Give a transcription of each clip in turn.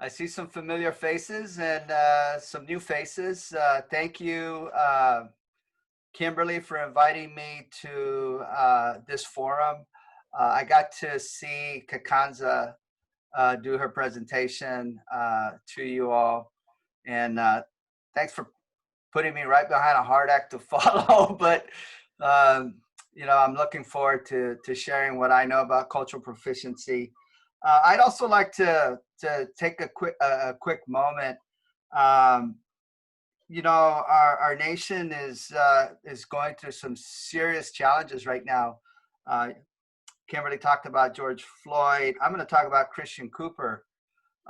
I see some familiar faces and some new faces. Thank you, Kimberly, for inviting me to this forum. I got to see Kakanza do her presentation to you all, and thanks for putting me right behind a hard act to follow. But I'm looking forward to sharing what I know about cultural proficiency. I'd also like to take a quick moment. Um, our nation is going through some serious challenges right now. Uh, Kimberly talked about George Floyd. I'm going to talk about Christian Cooper.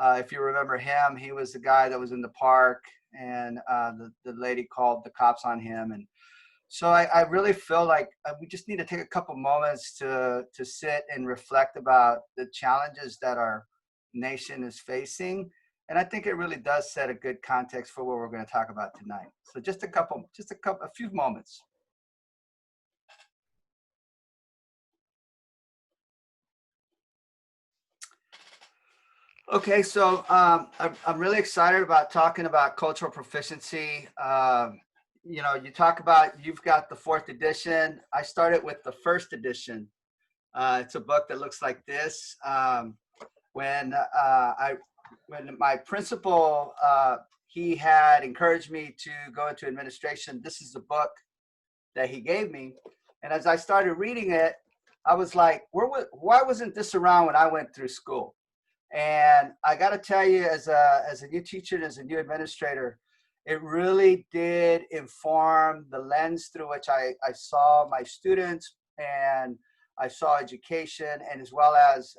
If you remember him, he was the guy that was in the park, and the lady called the cops on him. And so I really feel like we just need to take a couple moments to sit and reflect about the challenges that our nation is facing. And I think it really does set a good context for what we're going to talk about tonight. So a few moments. Okay, so I'm really excited about talking about cultural proficiency. You talk about, you've got the 4th edition. I started with the 1st edition. It's a book that looks like this. When my principal, he had encouraged me to go into administration, this is the book that he gave me. And as I started reading it, I was like, why wasn't this around when I went through school? And I got to tell you, as a new teacher and as a new administrator, it really did inform the lens through which I saw my students, and I saw education, and as well as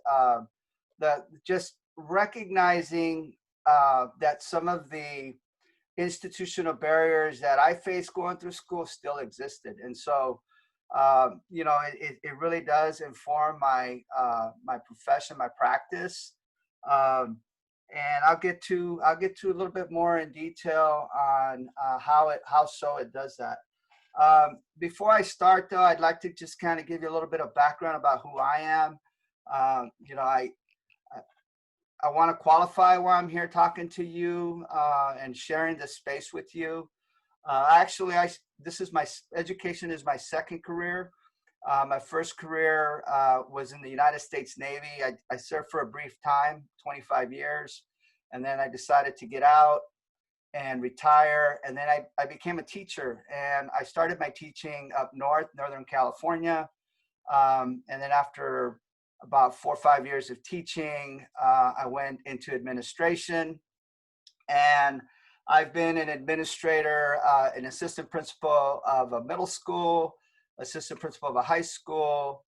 just recognizing that some of the institutional barriers that I faced going through school still existed. And so, it really does inform my profession, my practice. And I'll get to a little bit more in detail on how it does that. Before I start, though, I'd like to just kind of give you a little bit of background about who I am. I want to qualify why I'm here talking to you and sharing this space with you. Education is my 2nd career. My 1st career was in the United States Navy. I served for a brief time, 25 years, and then I decided to get out and retire. And then I became a teacher, and I started my teaching up north, Northern California. And then after about 4 or 5 years of teaching, I went into administration, and I've been an administrator, an assistant principal of a middle school, assistant principal of a high school,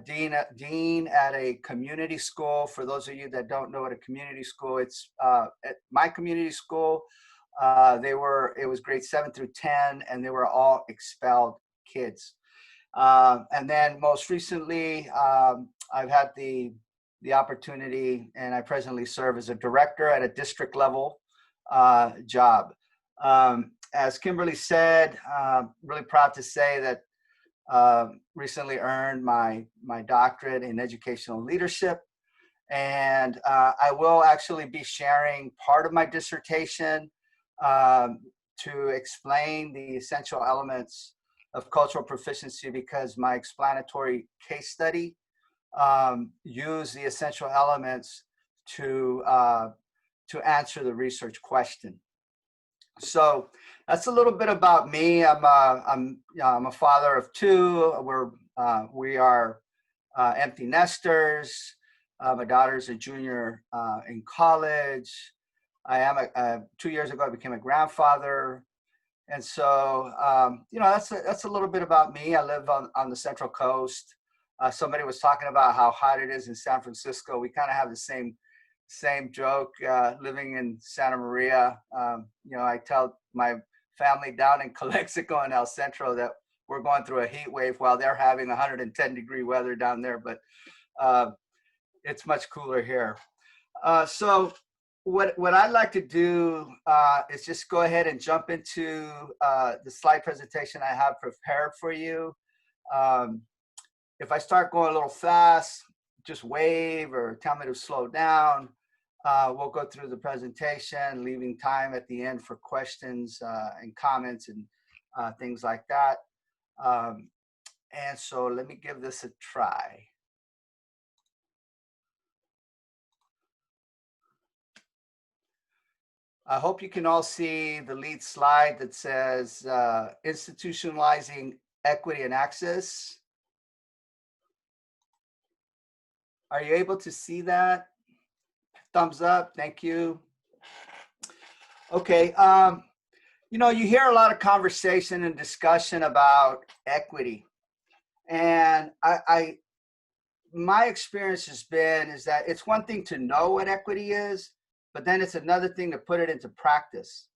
dean at a community school. For those of you that don't know what a community school, it's at my community school. It was grades 7 through 10, and they were all expelled kids. And then most recently, I've had the opportunity, and I presently serve as a director at a district level job. As Kimberly said, really proud to say that recently earned my doctorate in educational leadership. And I will actually be sharing part of my dissertation to explain the essential elements of cultural proficiency, because my explanatory case study used the essential elements to answer the research question. So that's a little bit about me. I'm a father of 2. We are empty nesters. My daughter's a junior in college. I am 2 years ago I became a grandfather, and so that's a little bit about me. I live on the Central Coast. Somebody was talking about how hot it is in San Francisco. We kind of have the same joke living in Santa Maria. I tell my family down in Calexico and El Centro that we're going through a heat wave while they're having 110-degree weather down there, but it's much cooler here. So what I'd like to do is just go ahead and jump into the slide presentation I have prepared for you. If I start going a little fast, just wave or tell me to slow down. We'll go through the presentation, leaving time at the end for questions and comments and things like that. And so let me give this a try. I hope you can all see the lead slide that says institutionalizing equity and access. Are you able to see that? Thumbs up, thank you. Okay, you know, you hear a lot of conversation and discussion about equity. And my experience has been is that it's one thing to know what equity is, but then it's another thing to put it into practice.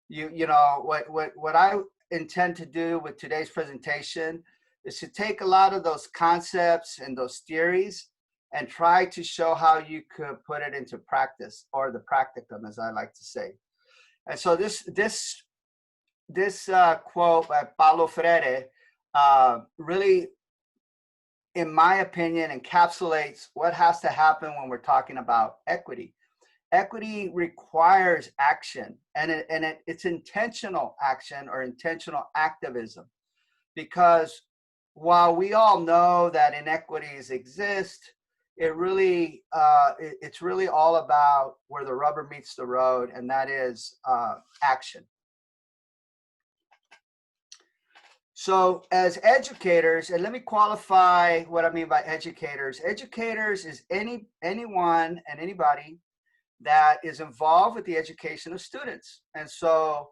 You know, what I intend to do with today's presentation is to take a lot of those concepts and those theories and try to show how you could put it into practice, or the practicum, as I like to say. And so this quote by Paulo Freire really, in my opinion, encapsulates what has to happen when we're talking about equity. Equity requires action, and it's intentional action or intentional activism, because while we all know that inequities exist, it's really all about where the rubber meets the road, and that is action. So as educators, and let me qualify what I mean by educators. Educators is anyone and anybody that is involved with the education of students. And so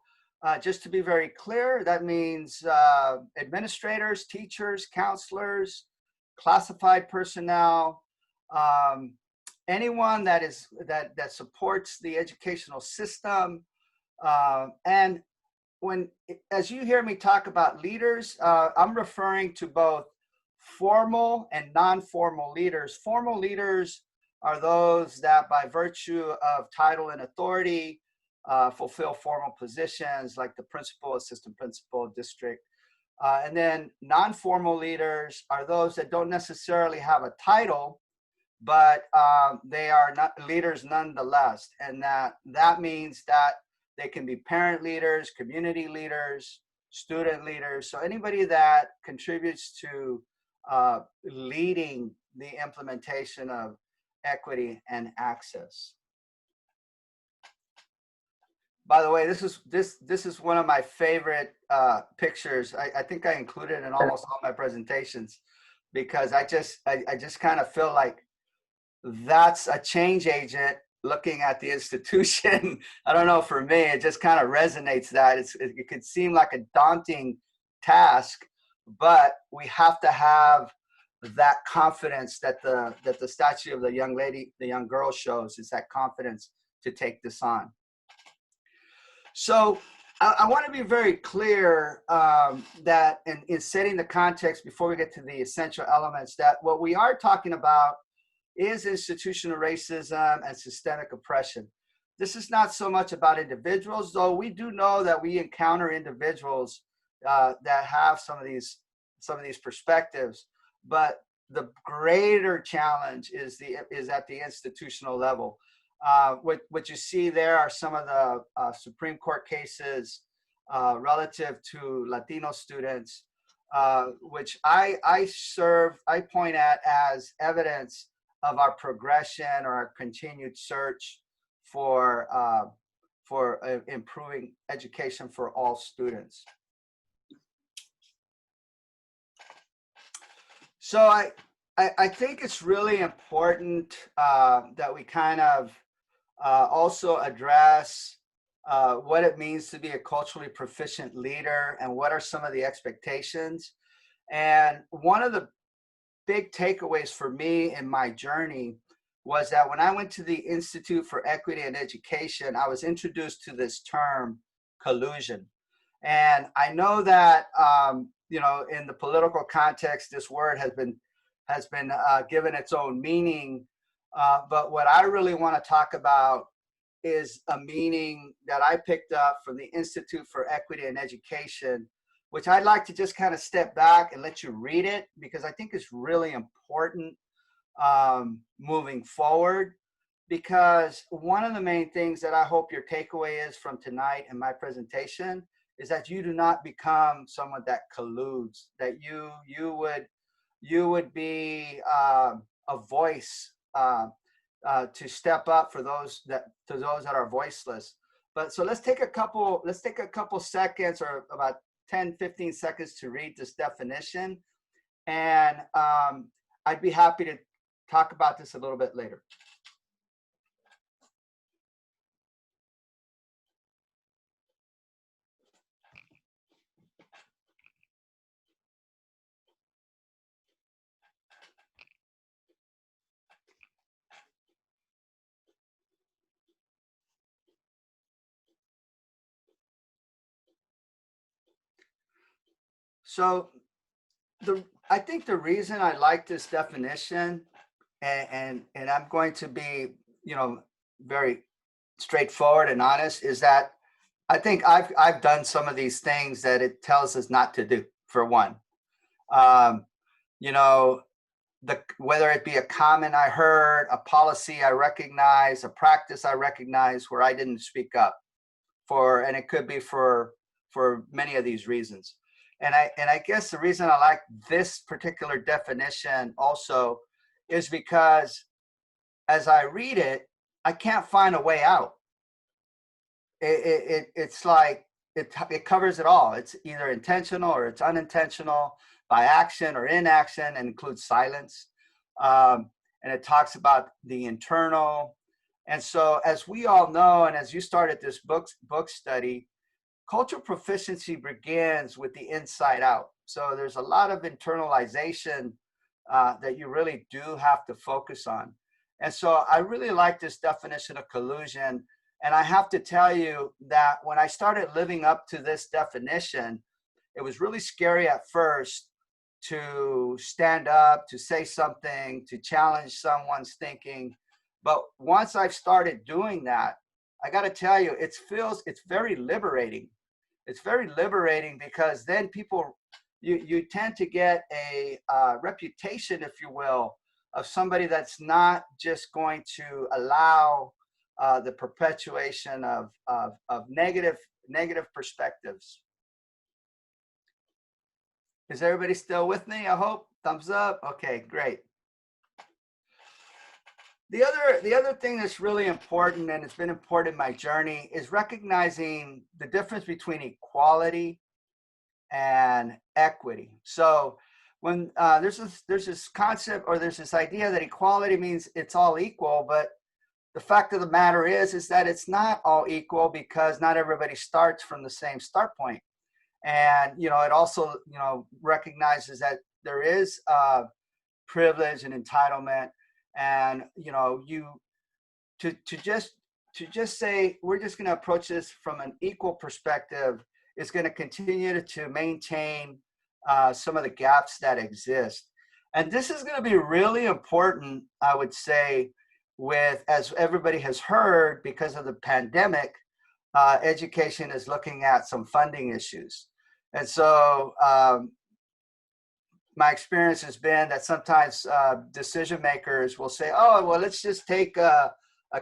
just to be very clear, that means administrators, teachers, counselors, classified personnel, anyone that supports the educational system. And as you hear me talk about leaders, I'm referring to both formal and non-formal leaders. Formal leaders are those that, by virtue of title and authority, fulfill formal positions like the principal, assistant principal, district. And then non-formal leaders are those that don't necessarily have a title, but they are not leaders nonetheless. And that means that they can be parent leaders, community leaders, student leaders. So anybody that contributes to leading the implementation of equity and access. By the way, this is one of my favorite pictures. I think I include it in almost all my presentations, because I just kind of feel like that's a change agent looking at the institution. I don't know, for me, it just kind of resonates that it could seem like a daunting task, but we have to have that confidence that the statue of the young lady, the young girl, shows, is that confidence to take this on. So I want to be very clear that in setting the context before we get to the essential elements, that what we are talking about is institutional racism and systemic oppression. This is not so much about individuals, though we do know that we encounter individuals that have some of these perspectives, but the greater challenge is at the institutional level. What you see there are some of the Supreme Court cases relative to Latino students, which I point at as evidence of our progression or our continued search for improving education for all students. So I think it's really important that we kind of also address what it means to be a culturally proficient leader and what are some of the expectations. And one of the big takeaways for me in my journey was that when I went to the Institute for Equity and Education, I was introduced to this term, collusion. And I know that you know, in the political context, this word has been given its own meaning. But what I really want to talk about is a meaning that I picked up from the Institute for Equity and Education, which I'd like to just kind of step back and let you read it, because I think it's really important moving forward. because one of the main things that I hope your takeaway is from tonight and my presentation is that you do not become someone that colludes, that you would be a voice to step up for those that are voiceless. But so let's take a couple seconds, or about 10-15 seconds, to read this definition, and I'd be happy to talk about this a little bit later. So I think the reason I like this definition, and I'm going to be, very straightforward and honest, is that I think I've done some of these things that it tells us not to do. For one, you know, whether it be a comment I heard, a policy I recognize, a practice I recognize where I didn't speak up for, and it could be for many of these reasons. And I guess the reason I like this particular definition also is because as I read it, I can't find a way out. It's like it covers it all. It's either intentional or it's unintentional, by action or inaction, and includes silence. And it talks about the internal. And so, as we all know, and as you started this book study, cultural proficiency begins with the inside out. So there's a lot of internalization that you really do have to focus on. And so I really like this definition of collusion. And I have to tell you that when I started living up to this definition, it was really scary at first to stand up, to say something, to challenge someone's thinking. But once I've started doing that, I got to tell you, it's very liberating. It's very liberating because then you tend to get a reputation, if you will, of somebody that's not just going to allow the perpetuation of negative perspectives. Is everybody still with me? I hope. Thumbs up. Okay, great. The other thing that's really important, and it's been important in my journey, is recognizing the difference between equality and equity. So when there's this concept, or there's this idea that equality means it's all equal, but the fact of the matter is that it's not all equal, because not everybody starts from the same start point. And it also recognizes that there is privilege and entitlement, and to just say we're just going to approach this from an equal perspective is going to continue to maintain some of the gaps that exist. And this is going to be really important, I would say, as everybody has heard, because of the pandemic, education is looking at some funding issues. And so my experience has been that sometimes decision makers will say, oh, well, let's just take a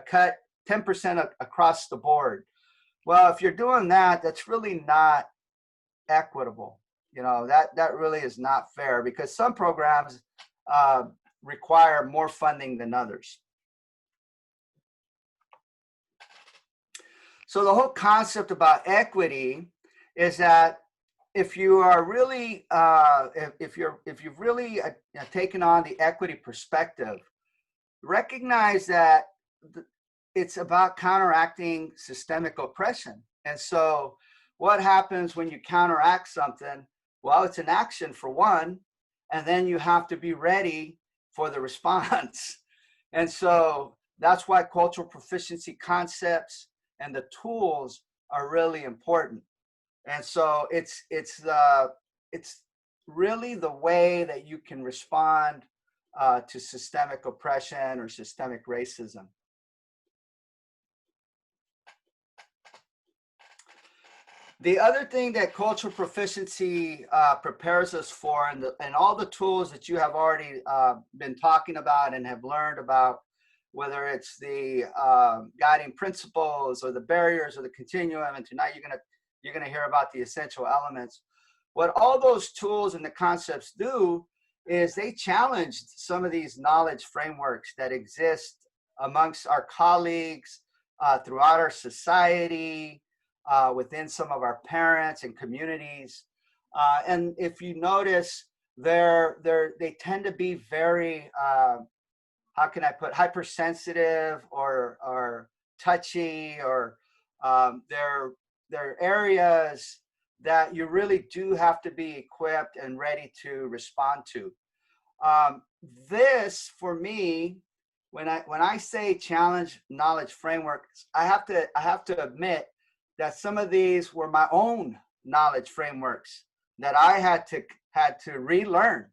cut 10% across the board. Well, if you're doing that, that's really not equitable. That really is not fair, because some programs require more funding than others. So the whole concept about equity is that if you are really, if you've really taken on the equity perspective, recognize that it's about counteracting systemic oppression. And so what happens when you counteract something? Well, it's an action, for one, and then you have to be ready for the response. And so that's why cultural proficiency concepts and the tools are really important. And so it's really the way that you can respond to systemic oppression or systemic racism. The other thing that cultural proficiency prepares us for, and all the tools that you have already been talking about and have learned about, whether it's the guiding principles or the barriers or the continuum. And tonight you're gonna hear about the essential elements. What all those tools and the concepts do is they challenge some of these knowledge frameworks that exist amongst our colleagues, throughout our society, within some of our parents and communities. And if you notice, they tend to be very, how can I put, hypersensitive or touchy, or they're areas that you really do have to be equipped and ready to respond to. This, for me, when I say challenge knowledge frameworks, I have to admit that some of these were my own knowledge frameworks that I had to relearn.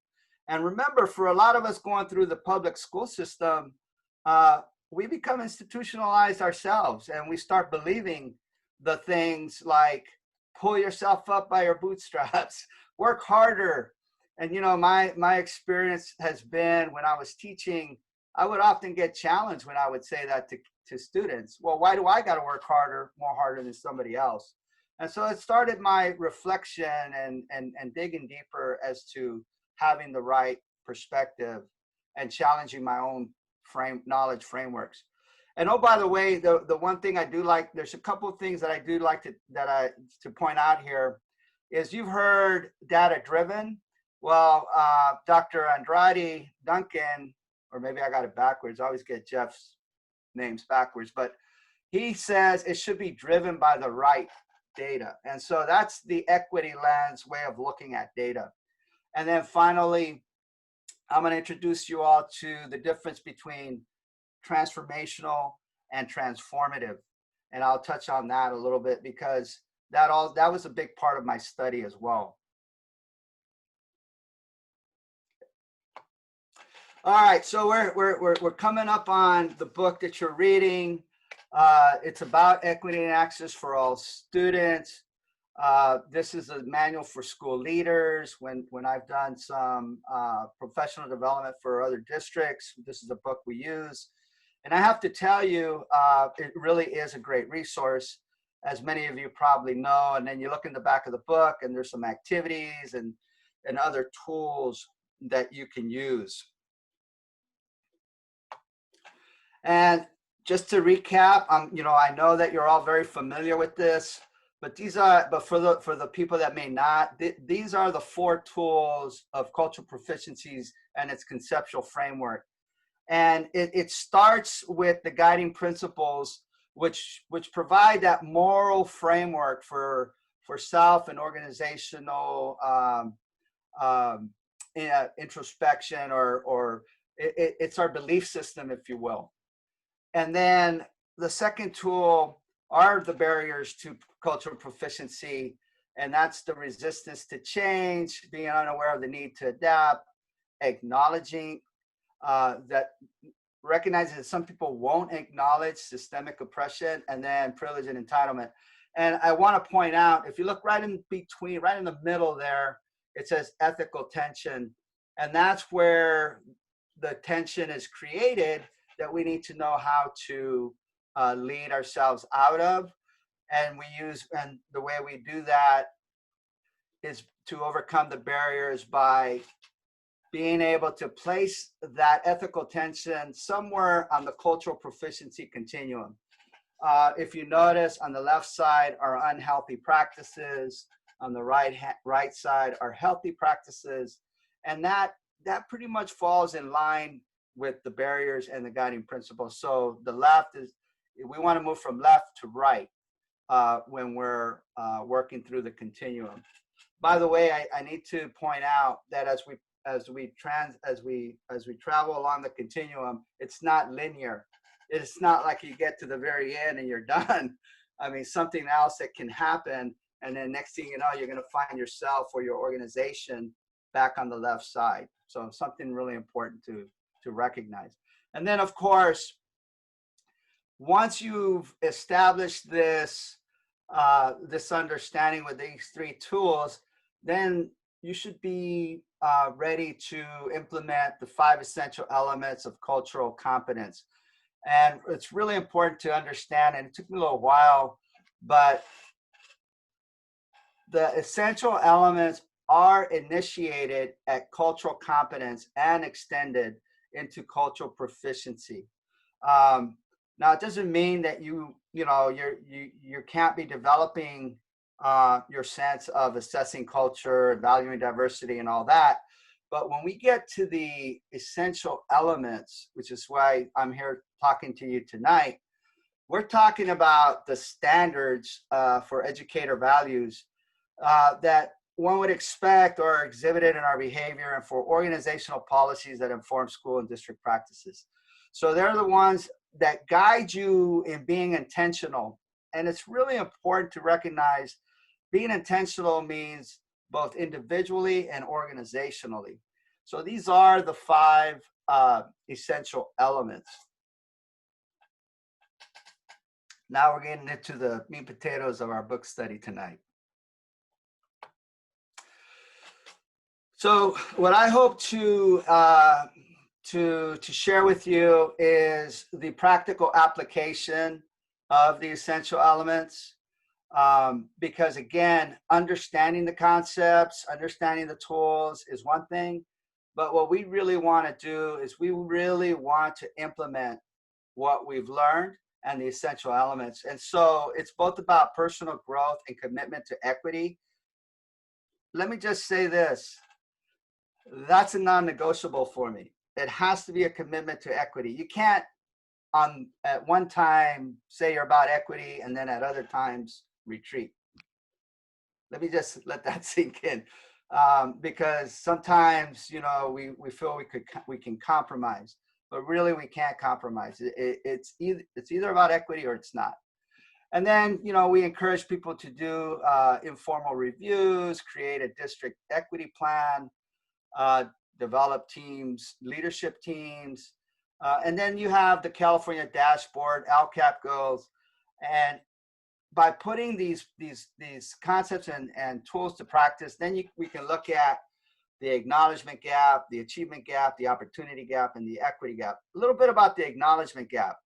And remember, for a lot of us going through the public school system, we become institutionalized ourselves, and we start believing the things like pull yourself up by your bootstraps, work harder. And you know, my experience has been, when I was teaching, I would often get challenged when I would say that to students. Well, why do I got to work more harder than somebody else? And so it started my reflection and digging deeper as to having the right perspective and challenging my own knowledge frameworks. And oh, by the way, the one thing I do like, there's a couple of things that I do like to point out here, is you've heard data driven. Well, Dr. Andrade Duncan, or maybe I got it backwards. I always get Jeff's names backwards, but he says it should be driven by the right data. And so that's the equity lens way of looking at data. And then finally, I'm going to introduce you all to the difference between transformational and transformative. And I'll touch on that a little bit, because that was a big part of my study as well. All right, so we're coming up on the book that you're reading. It's about equity and access for all students. This is a manual for school leaders. When I've done some professional development for other districts, this is a book we use. And I have to tell you, it really is a great resource, as many of you probably know. And then you look in the back of the book, and there's some activities and other tools that you can use. And just to recap, I know that you're all very familiar with this, but for the people that may not, these are the 4 tools of cultural proficiencies and its conceptual framework. And it starts with the guiding principles, which provide that moral framework for self and organizational introspection, or it's our belief system, if you will. And then the second tool are the barriers to cultural proficiency, and that's the resistance to change, being unaware of the need to adapt, acknowledging recognizing that some people won't acknowledge systemic oppression, and then privilege and entitlement. And I want to point out, if you look right in between, right in the middle there, it says ethical tension, and that's where the tension is created that we need to know how to lead ourselves out of. And the way we do that is to overcome the barriers by being able to place that ethical tension somewhere on the cultural proficiency continuum. If you notice, on the left side are unhealthy practices, on the right side are healthy practices, and that pretty much falls in line with the barriers and the guiding principles. So the left is, we want to move from left to right when we're working through the continuum. By the way, I need to point out that as we travel along the continuum, it's not linear. It's not like you get to the very end and you're done. I mean, something else that can happen, and then next thing you know, you're going to find yourself or your organization back on the left side. So something really important to recognize. And then, of course, once you've established this understanding with these 3 tools, then you should be ready to implement the 5 essential elements of cultural competence. And it's really important to understand, and it took me a little while, but the essential elements are initiated at cultural competence and extended into cultural proficiency. Now, it doesn't mean that you can't be developing your sense of assessing culture, valuing diversity, and all that. But when we get to the essential elements, which is why I'm here talking to you tonight, we're talking about the standards for educator values that one would expect or are exhibited in our behavior and for organizational policies that inform school and district practices. So they're the ones that guide you in being intentional. And it's really important to recognize being intentional means both individually and organizationally. So these are the 5 essential elements. Now we're getting into the meat and potatoes of our book study tonight. So what I hope to share with you is the practical application of the essential elements. Because again, understanding the concepts, understanding the tools is one thing, but what we really want to do is we really want to implement what we've learned and the essential elements. And so it's both about personal growth and commitment to equity. Let me just say this. That's a non-negotiable for me. It has to be a commitment to equity. You can't at one time say you're about equity and then at other times retreat. Let me just let that sink in, because sometimes we feel we can compromise, but really we can't compromise. It's either about equity or it's not. And then we encourage people to do informal reviews, create a district equity plan, develop teams, leadership teams, and then you have the California dashboard, LCAP goals, and by putting these concepts and tools to practice, then we can look at the acknowledgement gap, the achievement gap, the opportunity gap, and the equity gap. A little bit about the acknowledgement gap.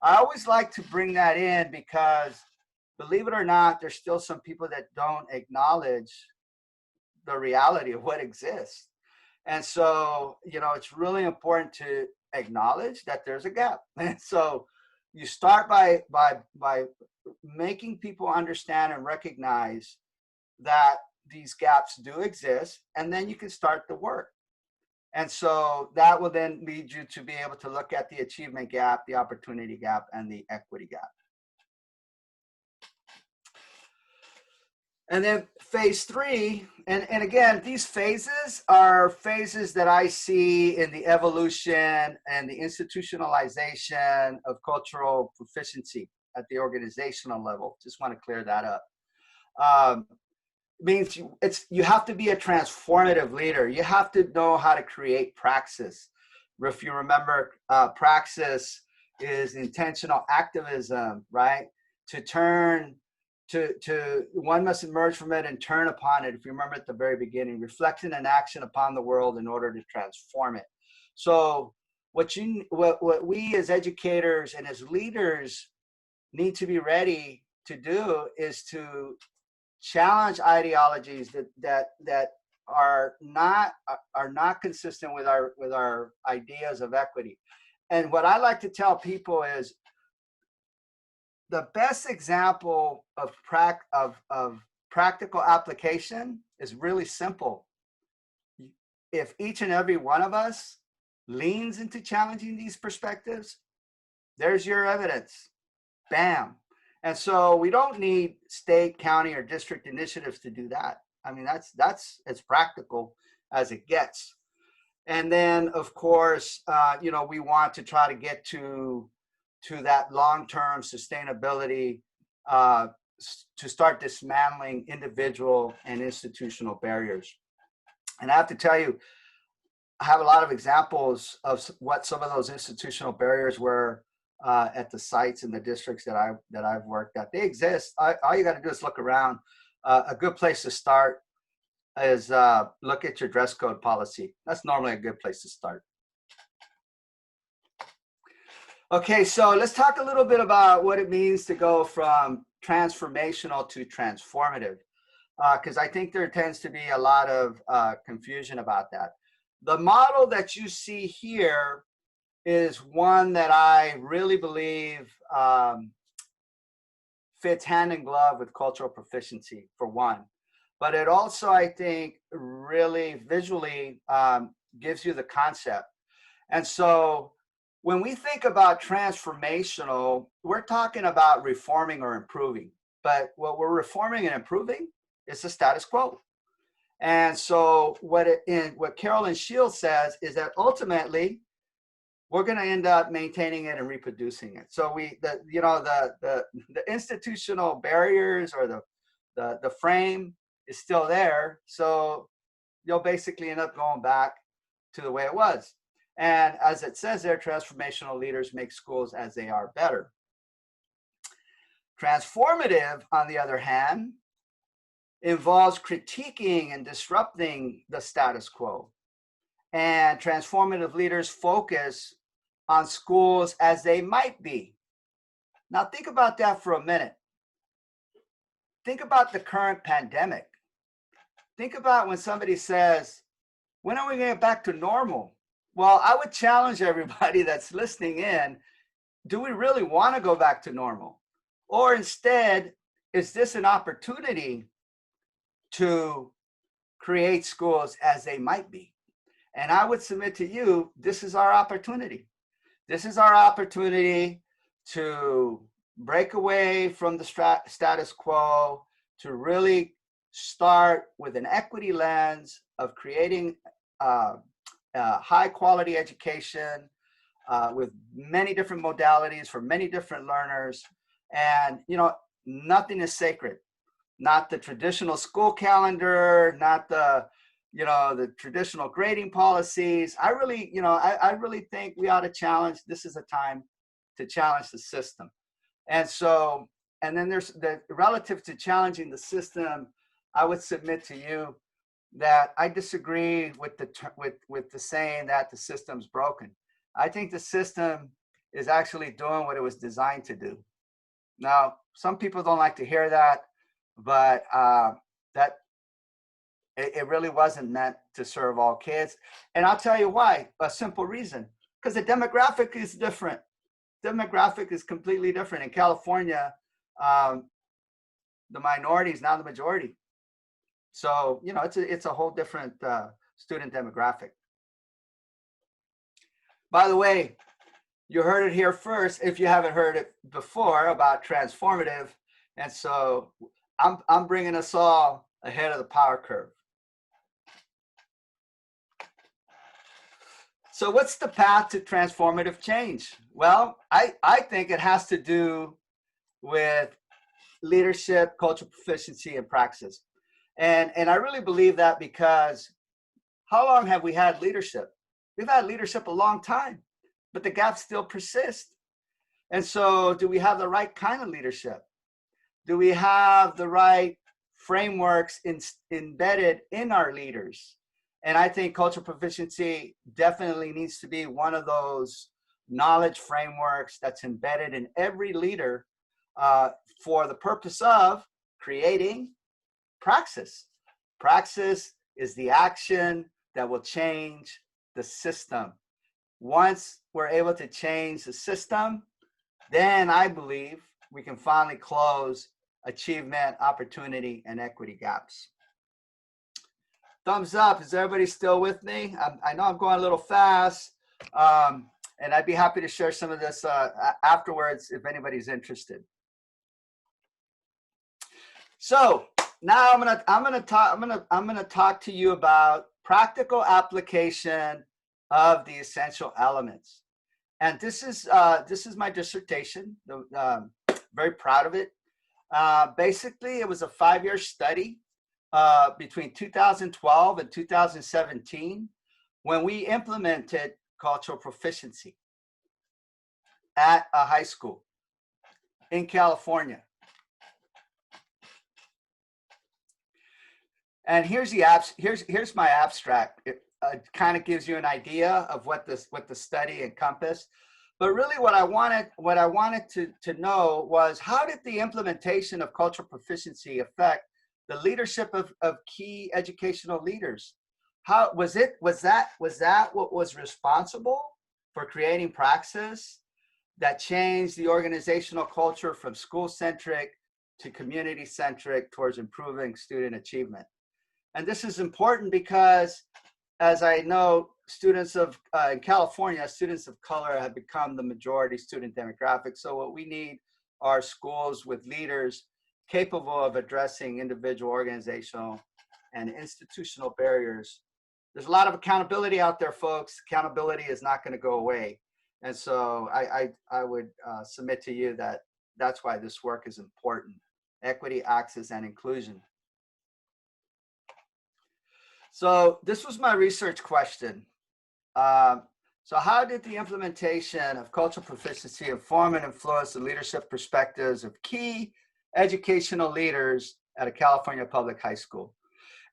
I always like to bring that in because, believe it or not, there's still some people that don't acknowledge the reality of what exists. And so, it's really important to acknowledge that there's a gap. And so you start by making people understand and recognize that these gaps do exist, and then you can start the work. And so that will then lead you to be able to look at the achievement gap, the opportunity gap, and the equity gap. And then phase 3, and again, these phases are phases that I see in the evolution and the institutionalization of cultural proficiency at the organizational level. Just want to clear that up. Means you have to be a transformative leader. You have to know how to create praxis. If you remember, praxis is intentional activism, right? One must emerge from it and turn upon it. If you remember at the very beginning, reflection and action upon the world in order to transform it. So what we as educators and as leaders need to be ready to do is to challenge ideologies that are not consistent with our ideas of equity. And what I like to tell people is the best example of practical application is really simple. If each and every one of us leans into challenging these perspectives, there's your evidence. Bam. And so we don't need state, county, or district initiatives to do that. I mean, that's as practical as it gets. And then, of course, we want to try to get to that long-term sustainability to start dismantling individual and institutional barriers. And I have to tell you, I have a lot of examples of what some of those institutional barriers were at the sites in the districts that I've worked at. They exist. All you got to do is look around. A good place to start is look at your dress code policy. That's normally a good place to start. Okay, so let's talk a little bit about what it means to go from transformational to transformative, because I think there tends to be a lot of confusion about that. The model that you see here is one that I really believe fits hand in glove with cultural proficiency, for one. But it also, I think, really visually gives you the concept. And so when we think about transformational, we're talking about reforming or improving. But what we're reforming and improving is the status quo. And so what Carolyn Shields says is that ultimately we're going to end up maintaining it and reproducing it. So the institutional barriers or the frame is still there. So you'll basically end up going back to the way it was. And as it says there, transformational leaders make schools as they are better. Transformative, on the other hand, involves critiquing and disrupting the status quo. And transformative leaders focus on schools as they might be. Now think about that for a minute. Think about the current pandemic. Think about when somebody says, when are we going to get back to normal? Well, I would challenge everybody that's listening in, do we really want to go back to normal? Or instead, is this an opportunity to create schools as they might be? And I would submit to you, this is our opportunity. This is our opportunity to break away from the status quo, to really start with an equity lens of creating high quality education with many different modalities for many different learners. And, nothing is sacred. Not the traditional school calendar, not the traditional grading policies. I really think we ought to challenge. This is a time to challenge the system. And so, and then there's the relative to challenging the system, I would submit to you that I disagree with the saying that the system's broken. I think the system is actually doing what it was designed to do. Now, some people don't like to hear that, but it really wasn't meant to serve all kids. And I'll tell you why, a simple reason, because the demographic is different. Demographic is completely different. In California, the minority is now the majority. So, it's a whole different student demographic. By the way, you heard it here first, if you haven't heard it before, about transformative. And so I'm bringing us all ahead of the power curve. So what's the path to transformative change? Well, I think it has to do with leadership, cultural proficiency, and praxis. And I really believe that because how long have we had leadership? We've had leadership a long time, but the gaps still persist. And so do we have the right kind of leadership? Do we have the right frameworks embedded in our leaders? And I think cultural proficiency definitely needs to be one of those knowledge frameworks that's embedded in every leader for the purpose of creating praxis. Praxis is the action that will change the system. Once we're able to change the system, then I believe we can finally close achievement, opportunity, and equity gaps. Thumbs up. Is everybody still with me? I know I'm going a little fast, and I'd be happy to share some of this afterwards if anybody's interested. So now I'm gonna talk to you about practical application of the essential elements. And this is my dissertation. Very proud of it. Basically, it was a 5-year study between 2012 and 2017 when we implemented cultural proficiency at a high school in California. And here's my abstract. It kind of gives you an idea of what the study encompassed. But really what I wanted to know was, how did the implementation of cultural proficiency affect the leadership of key educational leaders? How was that what was responsible for creating praxis that changed the organizational culture from school-centric to community-centric towards improving student achievement? And this is important because, as I know, students in California, students of color have become the majority student demographic. So what we need are schools with leaders capable of addressing individual, organizational, and institutional barriers. There's a lot of accountability out there, folks. Accountability is not going to go away. And so I would submit to you that that's why this work is important: equity, access, and inclusion. So this was my research question. So how did the implementation of cultural proficiency inform and influence the leadership perspectives of key educational leaders at a California public high school?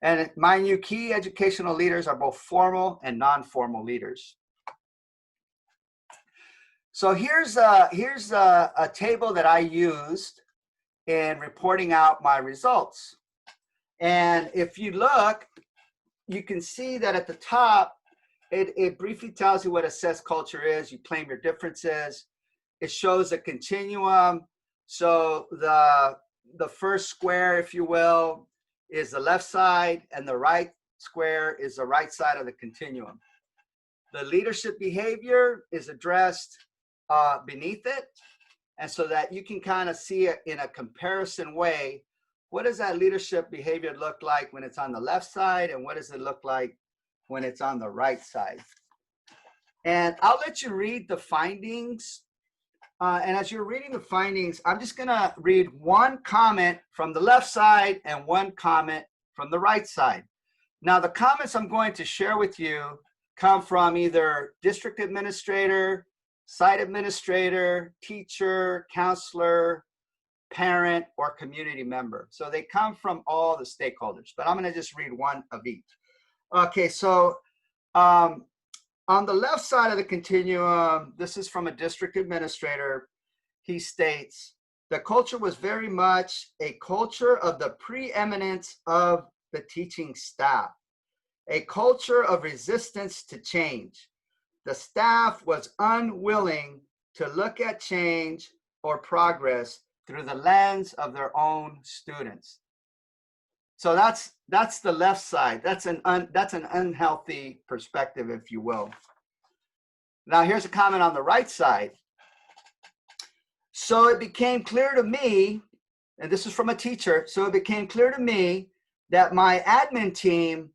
And mind you, key educational leaders are both formal and non-formal leaders. So here's a table that I used in reporting out my results. And if you look, you can see that at the top, it briefly tells you what assessed culture is. You claim your differences. It shows a continuum. So the first square, if you will, is the left side, and the right square is the right side of the continuum. The leadership behavior is addressed beneath it. And so that you can kind of see it in a comparison way. What does that leadership behavior look like when it's on the left side, and what does it look like when it's on the right side? And I'll let you read the findings. And as you're reading the findings, I'm just going to read one comment from the left side and one comment from the right side. Now, the comments I'm going to share with you come from either district administrator, site administrator, teacher, counselor, parent, or community member. So they come from all the stakeholders, but I'm going to just read one of each. Okay, so on the left side of the continuum, this is from a district administrator. He states, the culture was very much a culture of the preeminence of the teaching staff, a culture of resistance to change. The staff was unwilling to look at change or progress through the lens of their own students. So that's the left side. That's an unhealthy perspective, if you will. Now here's a comment on the right side. So it became clear to me, and this is from a teacher, so it became clear to me that my admin team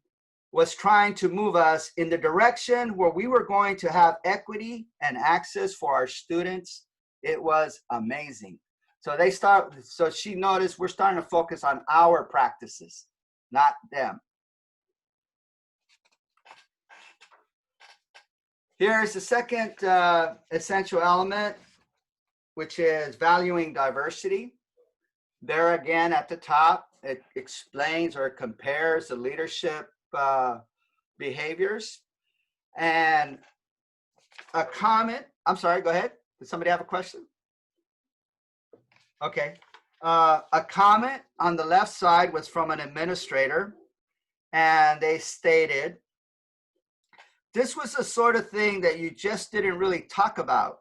was trying to move us in the direction where we were going to have equity and access for our students. It was amazing. So she noticed we're starting to focus on our practices, not them. Here's the second essential element, which is valuing diversity. There again at the top, it explains or compares the leadership behaviors. And a comment, I'm sorry, go ahead. Did somebody have a question? Okay. A comment on the left side was from an administrator, and they stated, this was the sort of thing that you just didn't really talk about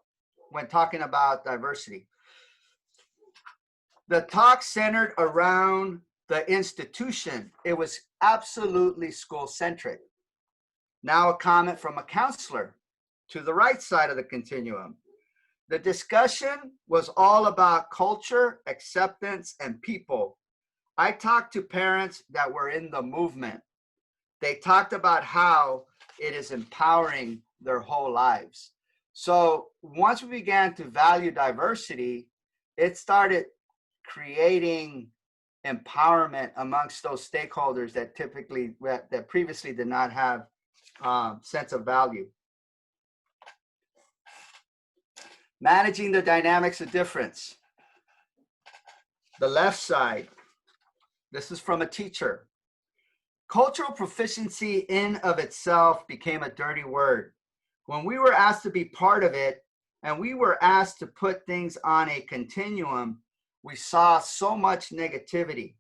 when talking about diversity. The talk centered around the institution. It was absolutely school-centric. Now a comment from a counselor to the right side of the continuum. The discussion was all about culture, acceptance, and people. I talked to parents that were in the movement. They talked about how it is empowering their whole lives. So once we began to value diversity, it started creating empowerment amongst those stakeholders that previously did not have sense of value. Managing the dynamics of difference. The left side, this is from a teacher. Cultural proficiency in of itself became a dirty word. When we were asked to be part of it, and we were asked to put things on a continuum, we saw so much negativity.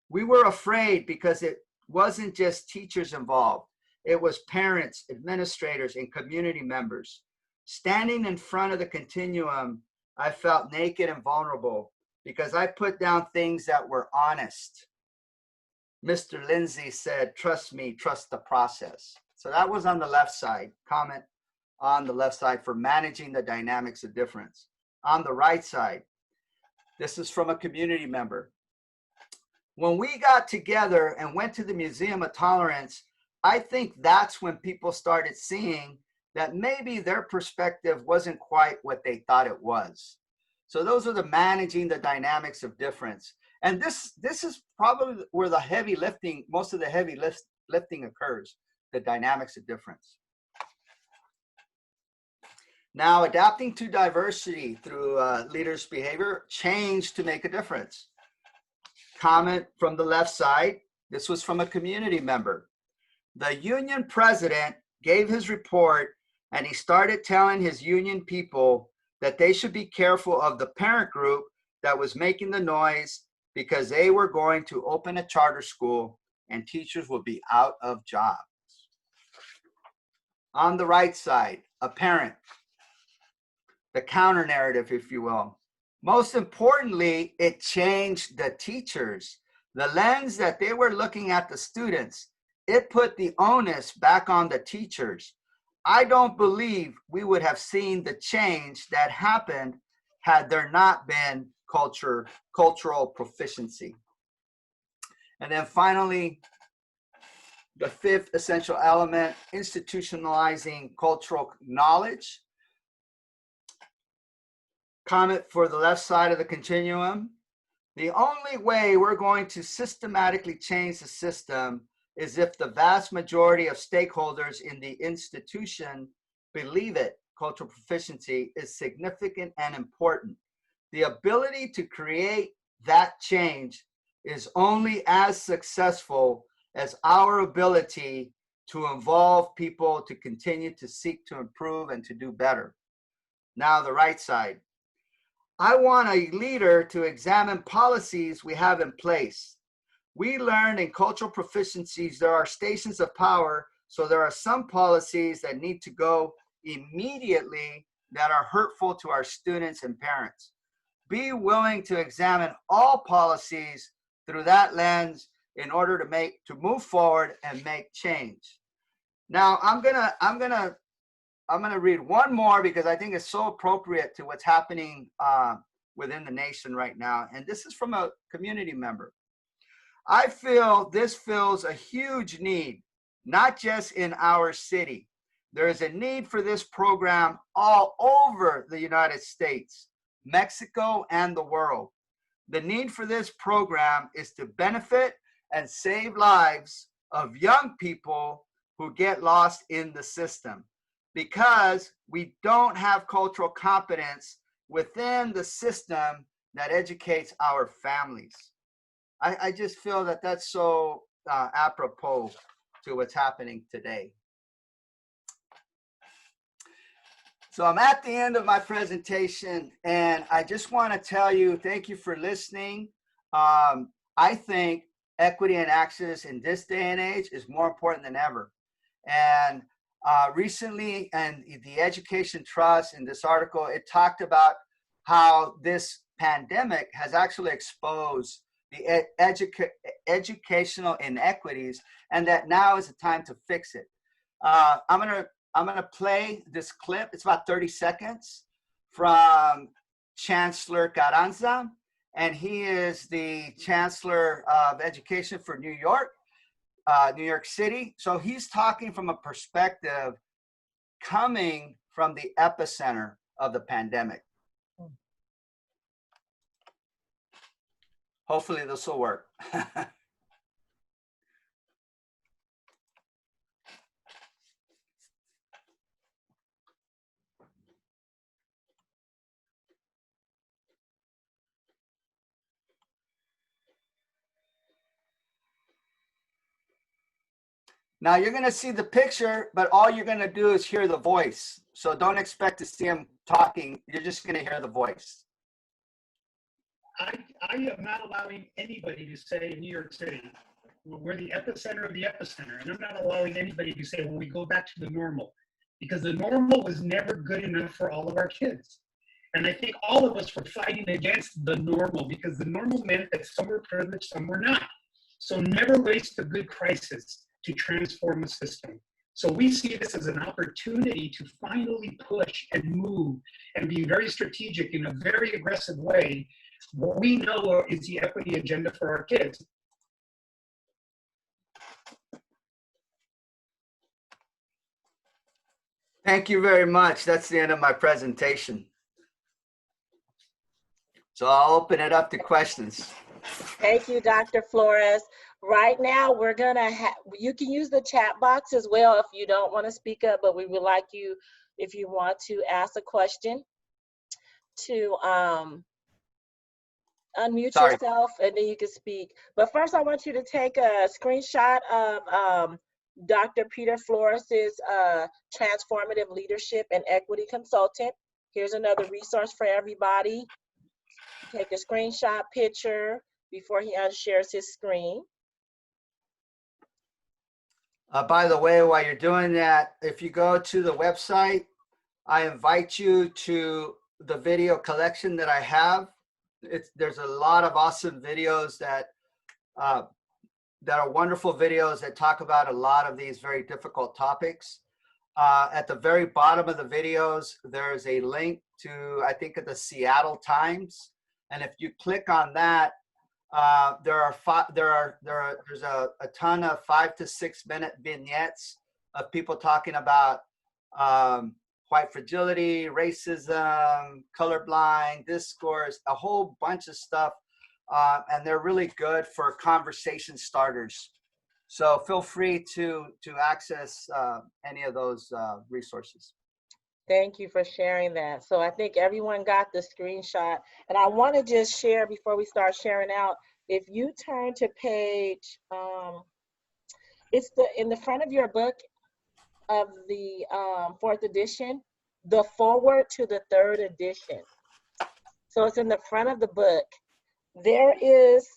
We were afraid because it wasn't just teachers involved. It was parents, administrators, and community members. Standing in front of the continuum, I felt naked and vulnerable because I put down things that were honest. Mr. Lindsay said, trust me, trust the process. So that was on the left side, comment on the left side for managing the dynamics of difference. On the right side, this is from a community member. When we got together and went to the Museum of Tolerance, I think that's when people started seeing that maybe their perspective wasn't quite what they thought it was. So those are the managing the dynamics of difference. And this is probably where the heavy lifting, most of the heavy lifting occurs, the dynamics of difference. Now, adapting to diversity through leaders' behavior, change to make a difference. Comment from the left side. This was from a community member. The union president gave his report and he started telling his union people that they should be careful of the parent group that was making the noise because they were going to open a charter school and teachers would be out of jobs. On the right side, a parent, the counter narrative, if you will. Most importantly, it changed the teachers. The lens that they were looking at the students, it put the onus back on the teachers. I don't believe we would have seen the change that happened had there not been cultural proficiency. And then finally, the fifth essential element, institutionalizing cultural knowledge. Comment for the left side of the continuum. The only way we're going to systematically change the system is if the vast majority of stakeholders in the institution believe it. Cultural proficiency is significant and important. The ability to create that change is only as successful as our ability to involve people to continue to seek to improve and to do better. Now, the right side. I want a leader to examine policies we have in place. We learned in cultural proficiencies there are stations of power, so there are some policies that need to go immediately that are hurtful to our students and parents. Be willing to examine all policies through that lens in order to move forward and make change. Now, I'm gonna read one more because I think it's so appropriate to what's happening within the nation right now. And this is from a community member. I feel this fills a huge need, not just in our city. There is a need for this program all over the United States, Mexico, and the world. The need for this program is to benefit and save lives of young people who get lost in the system, because we don't have cultural competence within the system that educates our families. I just feel that that's so apropos to what's happening today. So I'm at the end of my presentation, and I just want to tell you, thank you for listening. I think equity and access in this day and age is more important than ever. And recently, and the Education Trust, in this article, it talked about how this pandemic has actually exposed the educational inequities, and that now is the time to fix it. I'm gonna play this clip. It's about 30 seconds from Chancellor Carranza, and he is the Chancellor of Education for New York City. So he's talking from a perspective coming from the epicenter of the pandemic. Hopefully this will work. Now you're going to see the picture, but all you're going to do is hear the voice. So don't expect to see him talking. You're just going to hear the voice. I am not allowing anybody to say in New York City, we're the epicenter of the epicenter. And I'm not allowing anybody to say, well, we go back to the normal. Because the normal was never good enough for all of our kids. And I think all of us were fighting against the normal because the normal meant that some were privileged, some were not. So never waste a good crisis to transform a system. So we see this as an opportunity to finally push and move and be very strategic in a very aggressive way. What we know is the equity agenda for our kids. Thank you very much. That's the end of my presentation. So I'll open it up to questions. Thank you, Dr. Flores. Right now, we're gonna have, you can use the chat box as well if you don't want to speak up, but we would like you, if you want to ask a question, to unmute yourself and then you can speak. But first, I want you to take a screenshot of Dr. Peter Flores's Transformative Leadership and Equity Consultant. Here's another resource for everybody. Take a screenshot picture before he unshares his screen. By the way, while you're doing that, if you go to the website, I invite you to the video collection that I have. There's a lot of awesome videos that are wonderful videos that talk about a lot of these very difficult topics. At the very bottom of the videos, there's a link to, I think, the Seattle Times. And if you click on that, there's a ton of 5 to 6 minute vignettes of people talking about white fragility, racism, colorblind, discourse, a whole bunch of stuff. And they're really good for conversation starters. So feel free to access any of those resources. Thank you for sharing that. So I think everyone got the screenshot. And I want to just share before we start sharing out, if you turn to page, it's in the front of your book of the 4th edition, the forward to the 3rd edition. So it's in the front of the book. There is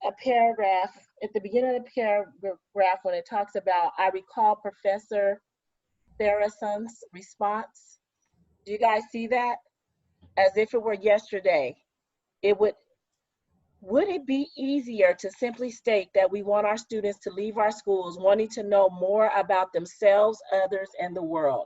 a paragraph at the beginning of the paragraph when it talks about, I recall Professor Therason's response. Do you guys see that? As if it were yesterday. Would it be easier to simply state that we want our students to leave our schools wanting to know more about themselves, others, and the world?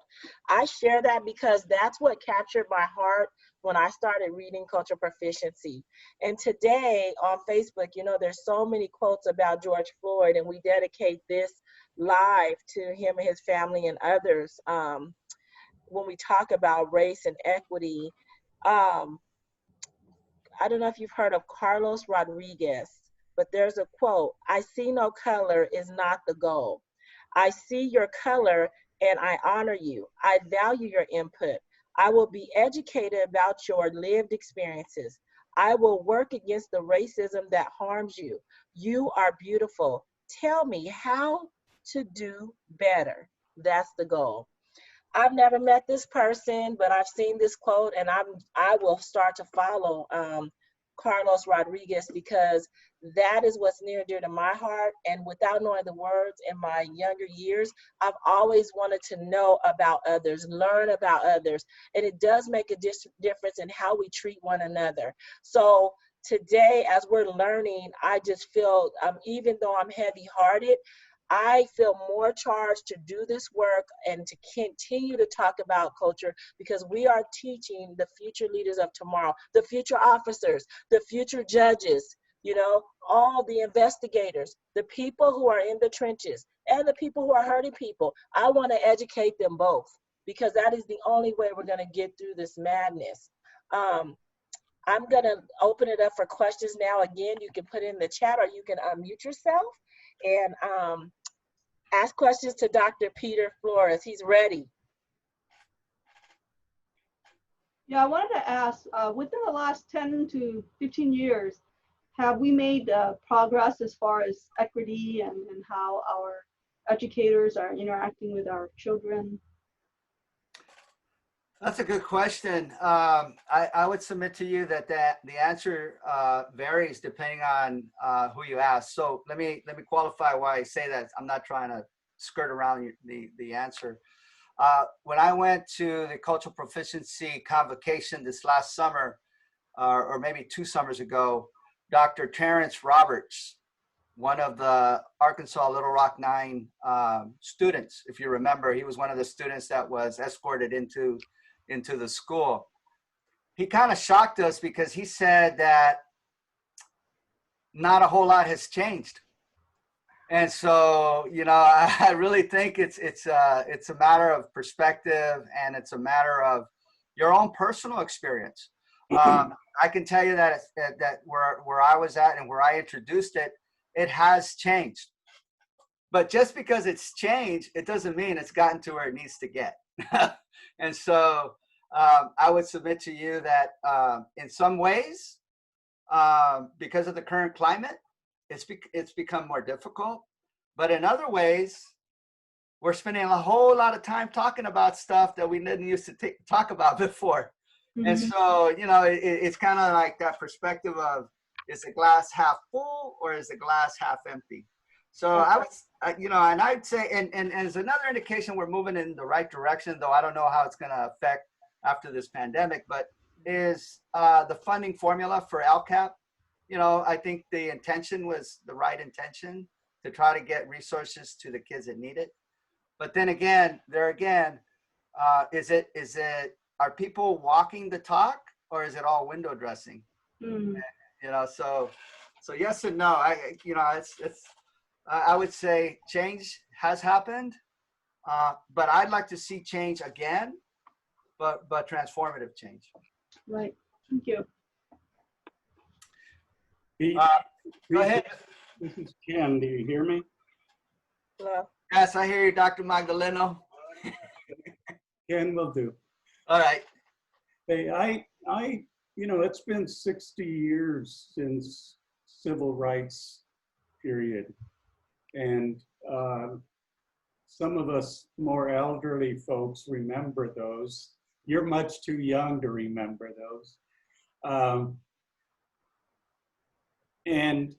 I share that because that's what captured my heart when I started reading Cultural Proficiency. And today on Facebook, you know, there's so many quotes about George Floyd, and we dedicate this live to him and his family and others. When we talk about race and equity, I don't know if you've heard of Carlos Rodriguez, but there's a quote, I see no color is not the goal. I see your color and I honor you. I value your input. I will be educated about your lived experiences. I will work against the racism that harms you. You are beautiful. Tell me how to do better. That's the goal. I've never met this person, but I've seen this quote, and I will start to follow Carlos Rodriguez, because that is what's near and dear to my heart. And without knowing the words in my younger years, I've always wanted to know about others, learn about others. And it does make a difference in how we treat one another. So today, as we're learning, I just feel, even though I'm heavy-hearted, I feel more charged to do this work and to continue to talk about culture, because we are teaching the future leaders of tomorrow, the future officers, the future judges, you know, all the investigators, the people who are in the trenches and the people who are hurting people. I want to educate them both, because that is the only way we're going to get through this madness. I'm going to open it up for questions now. Again, you can put in the chat or you can unmute yourself and ask questions to Dr. Peter Flores. He's ready. Yeah, I wanted to ask, within the last 10 to 15 years, have we made progress as far as equity and how our educators are interacting with our children? That's a good question. I would submit to you that the answer varies depending on who you ask. So let me qualify why I say that. I'm not trying to skirt around the answer. When I went to the cultural proficiency convocation this last summer, or maybe 2 summers ago, Dr. Terrence Roberts, one of the Arkansas Little Rock 9 students, if you remember, he was one of the students that was escorted into the school. He kind of shocked us because he said that not a whole lot has changed. And so, you know, I really think it's a matter of perspective, and it's a matter of your own personal experience. I can tell you that where I was at and where I introduced it, it has changed. But just because it's changed, it doesn't mean it's gotten to where it needs to get. And so I would submit to you that in some ways, because of the current climate, it's become more difficult. But in other ways, we're spending a whole lot of time talking about stuff that we didn't used to talk about before. Mm-hmm. And so, you know, it's kind of like that perspective of, is the glass half full or is the glass half empty? So I would, you know, and I'd say, and as another indication we're moving in the right direction, though I don't know how it's going to affect after this pandemic, but is the funding formula for LCAP. You know, I think the intention was the right intention to try to get resources to the kids that need it. But then again, is it, are people walking the talk, or is it all window dressing? Mm. You know, so yes and no. You know, I would say change has happened, but I'd like to see change again, but transformative change. Right. Thank you. Go ahead. This is Ken. Do you hear me? Hello. Yes, I hear you, Dr. Magdaleno. Ken will do. All right. Hey, you know, it's been 60 years since civil rights period. And some of us more elderly folks remember those. You're much too young to remember those. And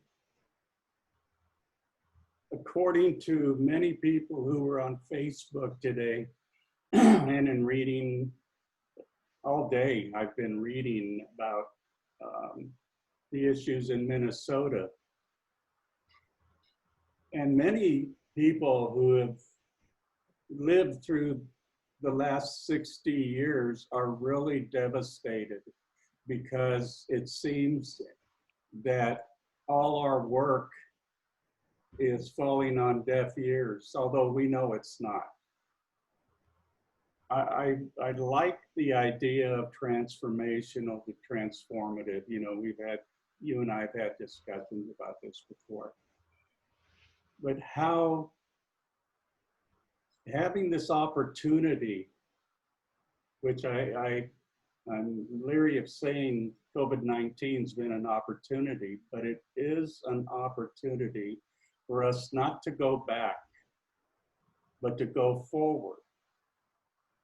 according to many people who were on Facebook today, and in reading all day, I've been reading about the issues in Minnesota. And many people who have lived through the last 60 years are really devastated, because it seems that all our work is falling on deaf ears, although we know it's not. I like the idea of transformational to transformative. You know, you and I have had discussions about this before. But how having this opportunity, which I'm leery of saying COVID-19 has been an opportunity, but it is an opportunity for us not to go back, but to go forward.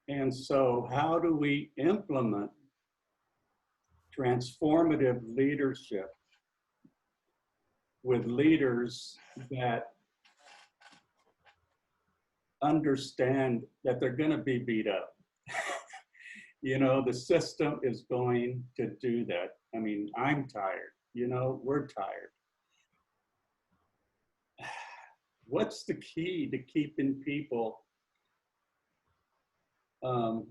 And so how do we implement transformative leadership with leaders that understand that they're going to be beat up? You know, the system is going to do that. I mean, I'm tired, you know, we're tired. What's the key to keeping people on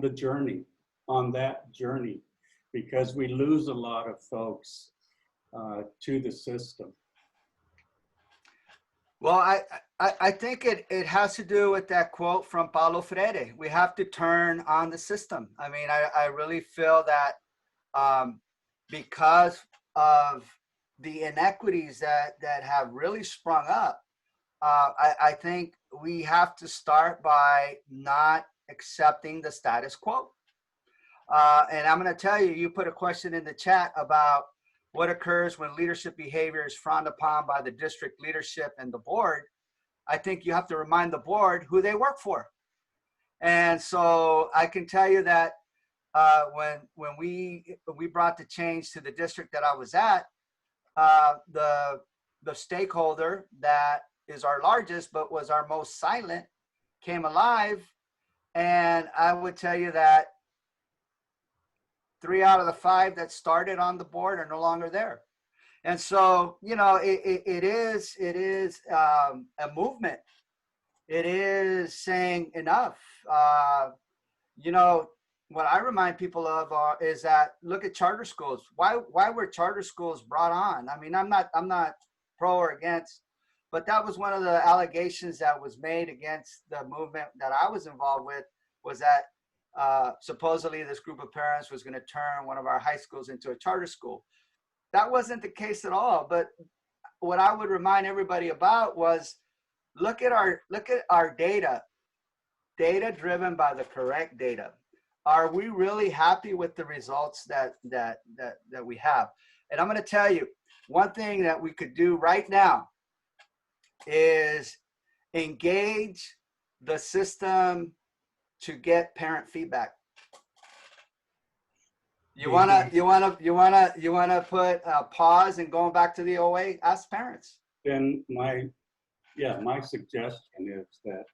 the journey, on that journey? Because we lose a lot of folks to the system. Well, I think it has to do with that quote from Paulo Freire. We have to turn on the system. I mean, I really feel that because of the inequities that have really sprung up, I think we have to start by not accepting the status quo. And I'm going to tell you, you put a question in the chat about what occurs when leadership behavior is frowned upon by the district leadership and the board, I think you have to remind the board who they work for. And so I can tell you that when we brought the change to the district that I was at, the stakeholder that is our largest but was our most silent came alive, and I would tell you that 3 out of the 5 that started on the board are no longer there. And so, you know, it is a movement. It is saying enough. You know, what I remind people of is that look at charter schools. Why were charter schools brought on? I mean, I'm not pro or against, but that was one of the allegations that was made against the movement that I was involved with, was that supposedly this group of parents was going to turn one of our high schools into a charter school. That wasn't the case at all. But what I would remind everybody about was look at our data driven by the correct data. Are we really happy with the results that we have? And I'm going to tell you, one thing that we could do right now is engage the system to get parent feedback. You wanna put a pause and going back to the OA? Ask parents. Then my suggestion is that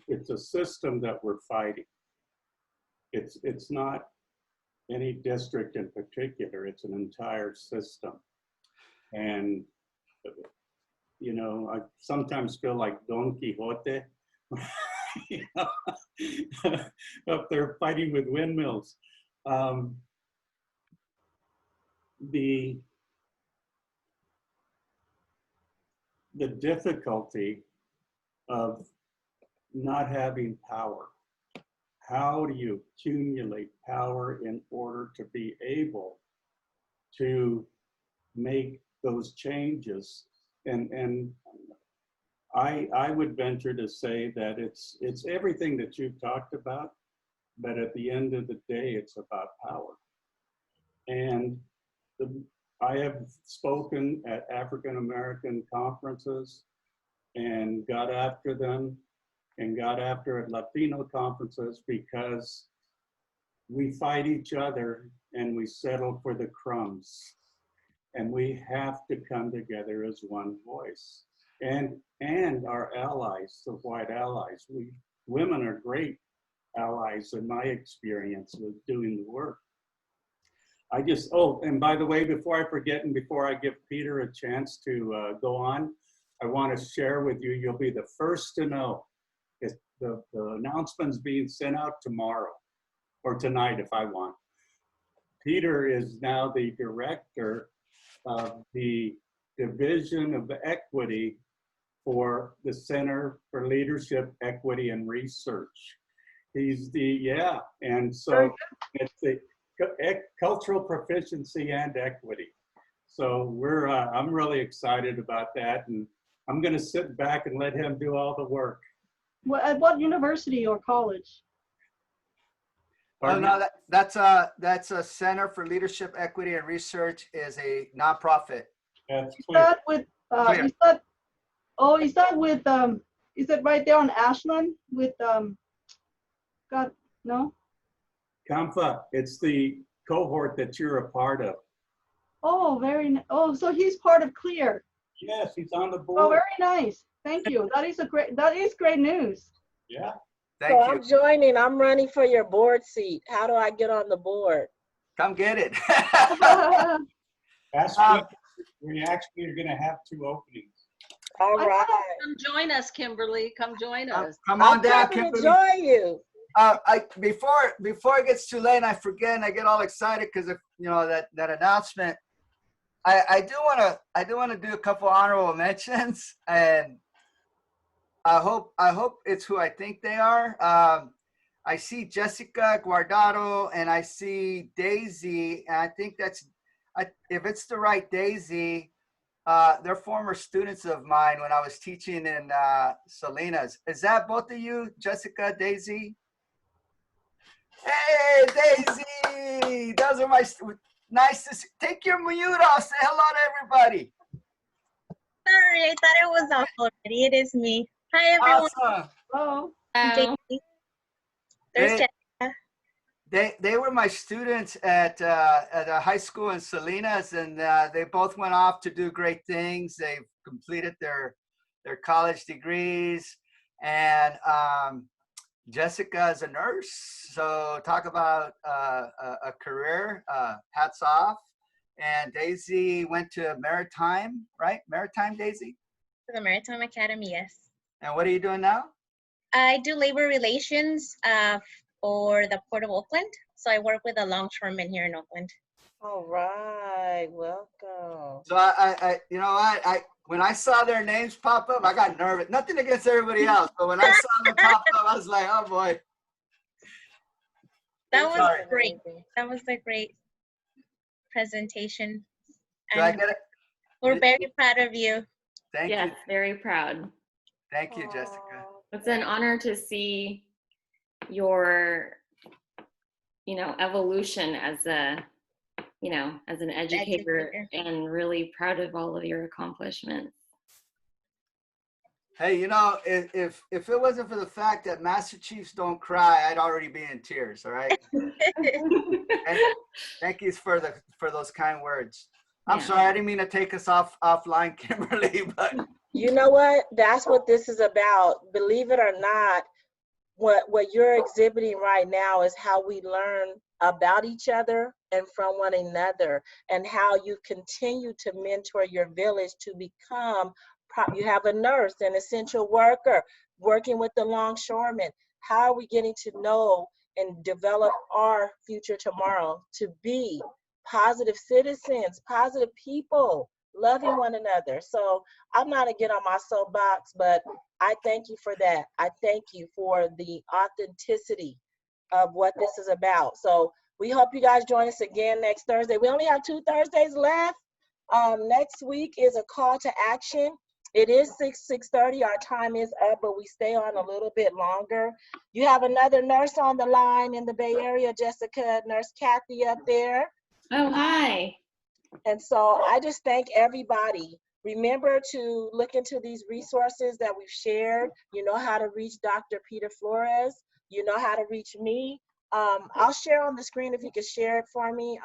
it's a system that we're fighting. It's not any district in particular. It's an entire system, and you know, I sometimes feel like Don Quixote, you know, up there fighting with windmills. The difficulty of not having power. How do you accumulate power in order to be able to make those changes? And I would venture to say that it's everything that you've talked about, but at the end of the day, it's about power. And I have spoken at African American conferences and got after them, and got after at Latino conferences, because we fight each other and we settle for the crumbs. And we have to come together as one voice. And our allies, the white allies, women are great allies in my experience with doing the work. And by the way, before I forget and before I give Peter a chance to go on, I want to share with you, you'll be the first to know. The announcement's being sent out tomorrow or tonight if I want. Peter is now the director of the Division of Equity for the Center for Leadership, Equity, and Research. He's and so it's the cultural proficiency and equity. So I'm really excited about that, and I'm going to sit back and let him do all the work. Well, at what university or college? Oh, no, that's a Center for Leadership, Equity, and Research, is a nonprofit. That's Is that with? Is it right there on Ashland with? God, no. CAMFA, it's the cohort that you're a part of. Oh, so he's part of CLEAR. Yes, he's on the board. Oh, very nice. Thank you. That is great news. Yeah. Thank you. I'm joining. I'm running for your board seat. How do I get on the board? Come get it. We actually are going to have 2 openings. All right. Come join us, Kimberly. Come join us. Come on down, I'll Kimberly. join you. Before it gets too late and I forget and I get all excited because of that announcement, I do want to do a couple honorable mentions, and I hope it's who I think they are. I see Jessica Guardado and I see Daisy, and I think if it's the right Daisy, they're former students of mine when I was teaching in Salinas. Is that both of you, Jessica, Daisy? Hey, Daisy! Nice to see. Take your mute off. Say hello to everybody. Sorry, I thought it was off already. It is me. Hi, everyone. Awesome. Hello. I'm Daisy. There's Jessica. They were my students at a high school in Salinas, and they both went off to do great things. They've completed their college degrees, and Jessica is a nurse. So talk about a career. Hats off. And Daisy went to Maritime, right? Maritime, Daisy? For the Maritime Academy, yes. And what are you doing now? I do labor relations for the Port of Oakland. So I work with the longshoremen here in Oakland. All right, welcome. So I you know, when I saw their names pop up, I got nervous. Nothing against everybody else, but when I saw them pop up, I was like, oh boy. That was Sorry. great. That was a great presentation. Do I And get it? we're very proud of you. Thank Yes, you. very proud. Thank you, Jessica. It's an honor to see your, evolution as an educator, and really proud of all of your accomplishments. Hey, if it wasn't for the fact that Master Chiefs don't cry, I'd already be in tears. All right. Thank you for those kind words. I'm sorry, I didn't mean to take us offline, Kimberly, but You know what? That's what this is about. Believe it or not, what you're exhibiting right now is how we learn about each other and from one another, and how you continue to mentor your village to become, you have a nurse, an essential worker, working with the longshoremen. How are we getting to know and develop our future tomorrow to be positive citizens, positive people, loving one another? So I'm not gonna get on my soapbox, but I thank you for that. I thank you for the authenticity of what this is about. So we hope you guys join us again next Thursday. We only have 2 Thursdays left. Next week is a call to action. It is 6:30. Our time is up, but we stay on a little bit longer. You have another nurse on the line in the Bay Area, Jessica, Nurse Kathy up there. Oh, hi. And so I just thank everybody. Remember to look into these resources that we've shared. You know how to reach Dr. Peter Flores. You know how to reach me. I'll share on the screen if you could share it for me.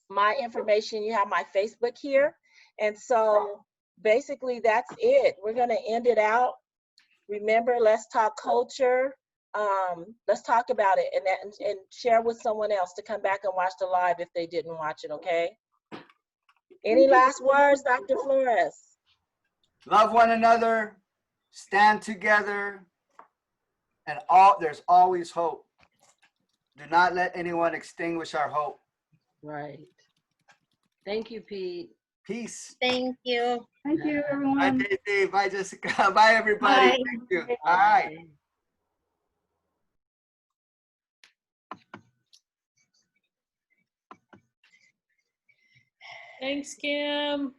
My information, you have my Facebook here. And so basically that's it. We're gonna end it out. Remember, let's talk culture. Let's talk about it and share with someone else to come back and watch the live if they didn't watch it, okay? Any last words, Dr. Flores? love one another, stand together, and there's always hope. Do not let anyone extinguish our hope. Right. Thank you, Pete. Peace. Thank you. Thank you, Bye, everyone. Daisy. Bye, Jessica. Bye, everybody. Bye. Thank you. All right. Thanks, Kim.